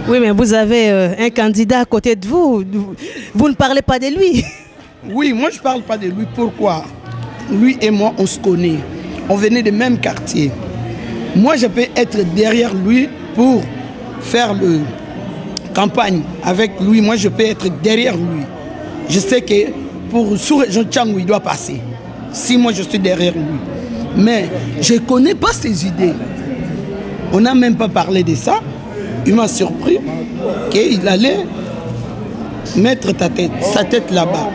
Oui, mais vous avez un candidat à côté de vous. Vous ne parlez pas de lui. Oui, moi je ne parle pas de lui. Pourquoi? Lui et moi, on se connaît. On venait du même quartier. Moi, je peux être derrière lui pour faire la campagne avec lui. Moi, je peux être derrière lui. Je sais que pour sous-région Tchangou, il doit passer. Si moi, je suis derrière lui. Mais je ne connais pas ses idées. On n'a même pas parlé de ça. Il m'a surpris qu'il allait mettre sa tête là-bas.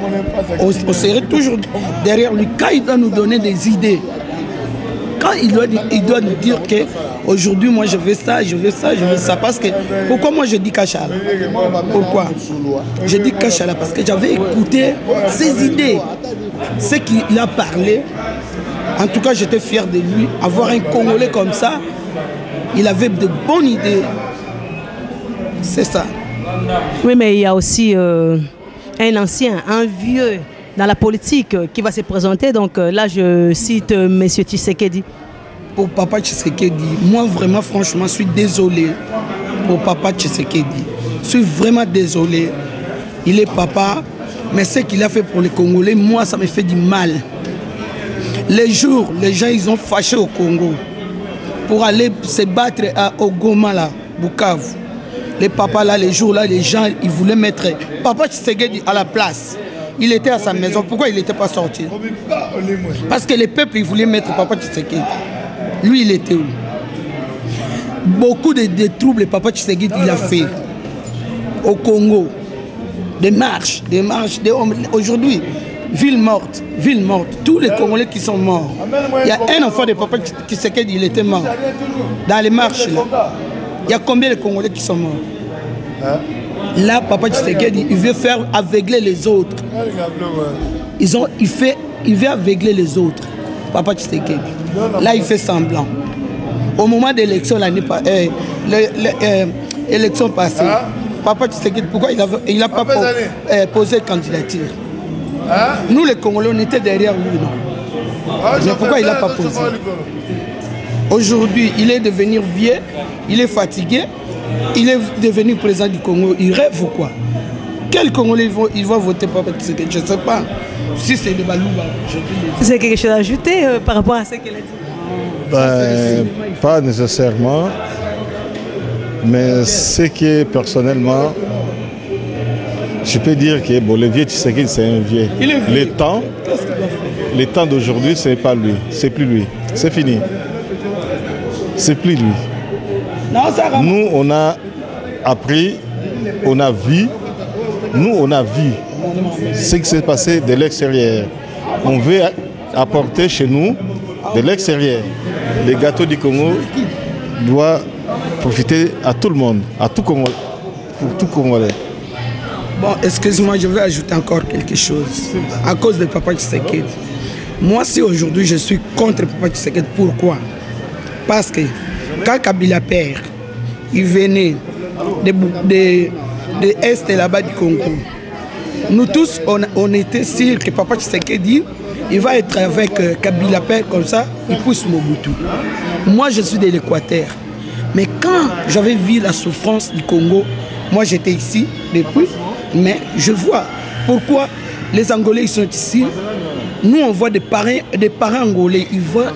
On serait toujours derrière lui. Quand il doit nous donner des idées, quand il doit nous dire qu'aujourd'hui, moi, je veux ça, je veux ça, je veux ça. Parce que, pourquoi moi je dis Kachala? Pourquoi? Je dis Kachala parce que j'avais écouté ses idées, ce qu'il a parlé. En tout cas, j'étais fier de lui. Avoir un Congolais comme ça, il avait de bonnes idées. C'est ça. Oui, mais il y a aussi un ancien, un vieux dans la politique qui va se présenter. Donc là, je cite M. Tshisekedi. Pour Papa Tshisekedi, moi vraiment, franchement, je suis désolé pour Papa Tshisekedi. Je suis vraiment désolé. Il est papa, mais ce qu'il a fait pour les Congolais, moi, ça me fait du mal. Les jours, les gens, ils ont fâché au Congo pour aller se battre au Goma, là, Bukavu. Les papas là, les jours là, les gens, ils voulaient mettre Papa Tshisekedi à la place. Il était à sa maison. Pourquoi il n'était pas sorti? Parce que les peuples, ils voulaient mettre Papa Tshisekedi. Lui, il était où? Beaucoup de troubles, Papa Tshisekedi, il a fait au Congo. Des marches. Aujourd'hui, ville morte. Tous les Congolais qui sont morts. Il y a un enfant de Papa Tshisekedi, il était mort. Dans les marches là. Il y a combien de Congolais qui sont morts? Là, Papa Tshisekedi, il veut faire aveugler les autres. Il veut aveugler les autres. Papa Tshisekedi. Là, il fait semblant. Au moment de l'élection, l'élection passée, Papa Tshisekedi, pourquoi il n'a pas posé candidature? Nous, les Congolais, on était derrière lui, non? Mais pourquoi il n'a pas posé? Aujourd'hui, il est devenu vieux, il est fatigué, il est devenu président du Congo. Il rêve ou quoi? Quel Congolais il va voter pour Papa Tshisekedi? Je ne sais pas. Si c'est de Balouba, je te dis. Vous avez quelque chose à ajouter par rapport à ce qu'elle a dit? Pas nécessairement. Mais ce qui est personnellement, je peux dire que bon, le vieux Tshisekedi, c'est un vieux. Les temps d'aujourd'hui, ce n'est pas lui. C'est plus lui. C'est fini. C'est plus lui. Nous, on a appris, on a vu ce qui s'est passé de l'extérieur. On veut apporter chez nous de l'extérieur. Les gâteaux du Congo doivent profiter à tout le monde, à tout Congolais, pour tout Congolais. Bon, excuse-moi, je vais ajouter encore quelque chose. À cause de Papa Tshisekedi. Moi, si aujourd'hui je suis contre Papa Tshisekedi, pourquoi? Parce que quand Kabila père, il venait de l'Est là-bas du Congo, nous tous, on était sûrs que Papa Tshisekedi, il va être avec Kabila père comme ça, il pousse Mobutu. Moi, je suis de l'Équateur. Mais quand j'avais vu la souffrance du Congo, moi j'étais ici depuis, mais je vois pourquoi les Angolais ils sont ici. Nous, on voit des parents angolais,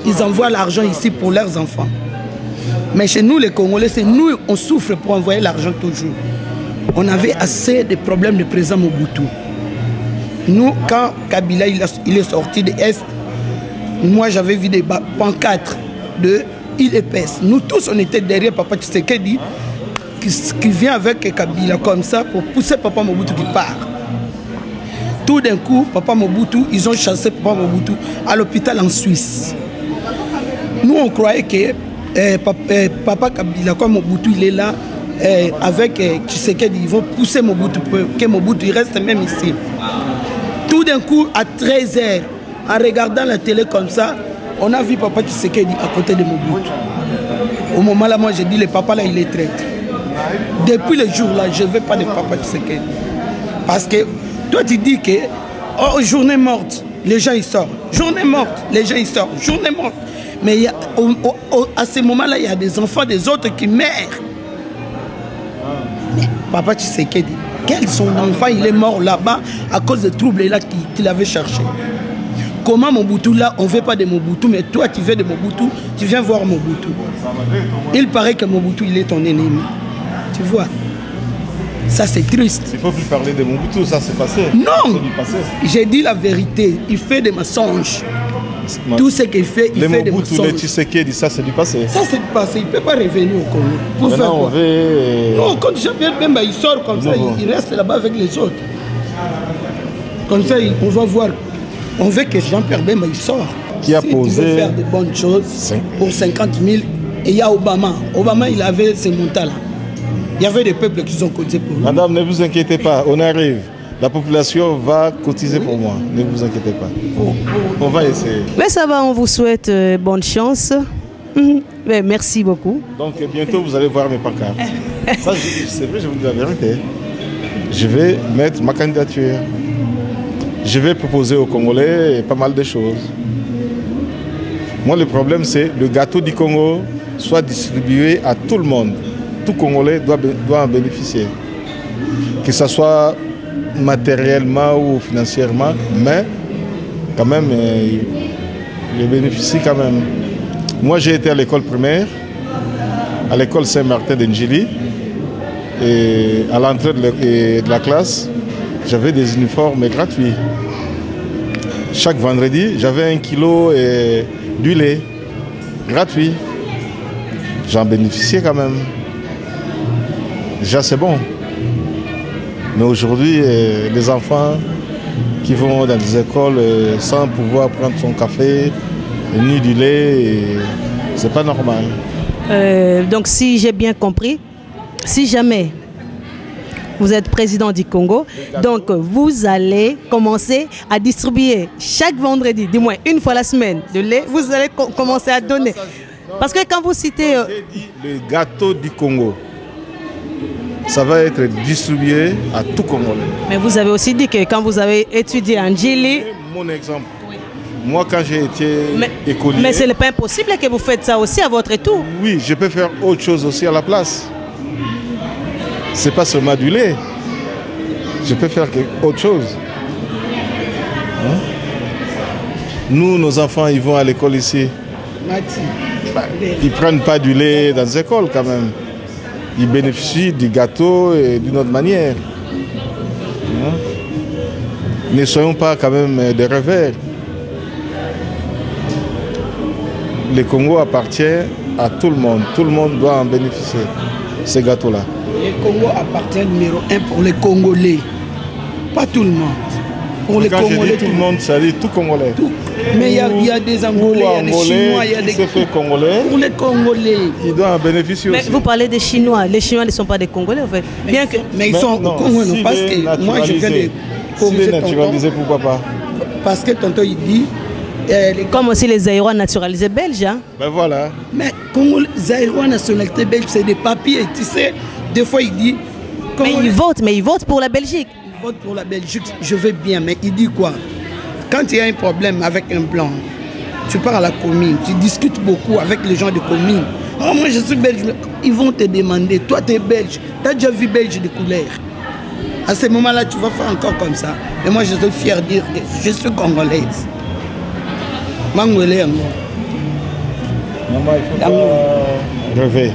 ils envoient l'argent ici pour leurs enfants. Mais chez nous, les Congolais, c'est nous, on souffre pour envoyer l'argent toujours. On avait assez de problèmes de président Mobutu. Nous, quand Kabila il est sorti de l'Est, moi j'avais vu des pancartes de il épaisse. Nous tous, on était derrière Papa Tshisekedi qui vient avec Kabila comme ça pour pousser Papa Mobutu qui part. Tout d'un coup, Papa Mobutu, ils ont chassé Papa Mobutu à l'hôpital en Suisse. Nous, on croyait que Papa Kabila, comme Mobutu, il est là, avec Tshisekedi, ils vont pousser Mobutu pour que Mobutu il reste même ici. Tout d'un coup, à 13h, en regardant la télé comme ça, on a vu Papa Tshisekedi à côté de Mobutu. Au moment là, moi, j'ai dit, le papa là, il est traître. Depuis le jour là, je ne veux pas de Papa Tshisekedi. Parce que toi, tu dis que Oh, journée morte, les gens ils sortent. Journée morte, les gens ils sortent. Journée morte. Mais il y a, à ce moment-là, il y a des enfants des autres qui meurent. Mais Papa Tshisekedi, quel son enfant, il est mort là-bas à cause des troubles là qu'il avait cherché. Comment Mobutu là, on ne veut pas de Mobutu, mais toi tu veux de Mobutu, tu viens voir Mobutu. Il paraît que Mobutu, il est ton ennemi. Tu vois. Ça c'est triste. Il ne faut plus parler de Mobutu, ça c'est passé. Non, j'ai dit la vérité, il fait des mensonges. Tout ce qu'il fait, il fait des mensonges. Les Mobutu, les Tshisekedi, ça c'est du passé. Ça c'est du passé, il ne peut pas revenir au Congo. Pour maintenant, faire quoi? Non, quand Jean-Pierre Bemba il sort comme ça, il reste là-bas avec les autres. Comme ça, on va voir. On veut que Jean-Pierre Bemba il sort. Qui a posé... tu veux faire de bonnes choses pour 50 000. Et il y a Obama. Obama, il avait ces montants-là. Il y avait des peuples qui ont cotisé pour lui. Madame, ne vous inquiétez pas, on arrive. La population va cotiser pour moi. Ne vous inquiétez pas. On va essayer. Mais ça va, on vous souhaite bonne chance. Mais merci beaucoup. Donc bientôt, vous allez voir mes pancartes. Ça, c'est vrai, je vous dis la vérité. Je vais mettre ma candidature. Je vais proposer aux Congolais pas mal de choses. Moi, le problème, c'est que le gâteau du Congo soit distribué à tout le monde. Tout Congolais doit en bénéficier. Que ce soit matériellement ou financièrement, mais quand même, il bénéficie quand même. Moi, j'ai été à l'école primaire, à l'école Saint-Martin d'Engili, et à l'entrée de la classe, j'avais des uniformes gratuits. Chaque vendredi, j'avais 1 kilo d'huile gratuit. J'en bénéficiais quand même. Déjà, c'est bon. Mais aujourd'hui, les enfants qui vont dans des écoles sans pouvoir prendre son café, ni du lait, c'est pas normal. Donc, si j'ai bien compris, si jamais vous êtes président du Congo, donc vous allez commencer à distribuer chaque vendredi, du moins une fois la semaine, de lait, vous allez commencer à donner. Parce que quand vous citez... J'ai dit le gâteau du Congo. Ça va être distribué à tout Congolais. Mais vous avez aussi dit que quand vous avez étudié en Djili... Mon exemple. Oui. Moi, quand j'ai été écolier... Mais ce n'est pas impossible que vous faites ça aussi à votre tour. Oui, je peux faire autre chose aussi à la place. C'est pas seulement du lait. Je peux faire autre chose. Hein? Nous, nos enfants, ils vont à l'école ici. Ils ne prennent pas du lait dans les écoles quand même. Ils bénéficient du gâteau d'une autre manière. Hein? Ne soyons pas quand même des revers. Le Congo appartient à tout le monde. Tout le monde doit en bénéficier, ces gâteaux-là. Le Congo appartient numéro 1 pour les Congolais. Pas tout le monde. Pour les Congolais, tout le monde, ça dit tout Congolais. Tout. Mais il y a des Angolais, il y a des Chinois, il y a des... Congolais. Pour les Congolais. Ils doivent en bénéficier aussi. Mais vous parlez des Chinois. Les Chinois ne sont pas des Congolais, en fait. Mais ils sont au Congo, non, parce que moi, je viens de corriger naturalisés, pourquoi pas? Parce que tonton, il dit... Comme aussi les Zaïrois naturalisés belges. Hein? Ben voilà. Mais Congo, Zaïrois nationalité belge, c'est des papiers. Tu sais, des fois, il dit... Mais ils votent pour la Belgique. Ils votent pour la Belgique, je veux bien, mais il dit quoi? Quand il y a un problème avec un blanc, tu pars à la commune, tu discutes beaucoup avec les gens de commune. Oh, moi je suis belge. Ils vont te demander, toi tu es belge, tu as déjà vu belge de couleur. À ce moment-là, tu vas faire encore comme ça. Et moi je suis fier de dire que je suis congolaise. Mangolais, moi. Maman, il faut rêver.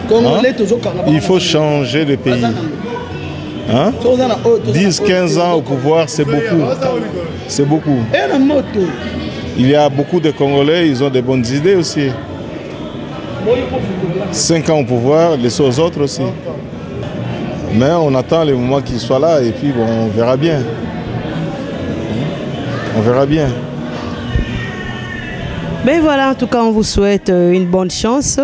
Congolais, toujours Congolais. Il faut changer de pays. Hein? 10-15 ans au pouvoir, c'est beaucoup. C'est beaucoup. Il y a beaucoup de Congolais, ils ont des bonnes idées aussi. 5 ans au pouvoir, laissez aux autres aussi. Mais on attend les moments qu'ils soient là et puis bon, on verra bien. On verra bien. Mais voilà, en tout cas, on vous souhaite une bonne chance.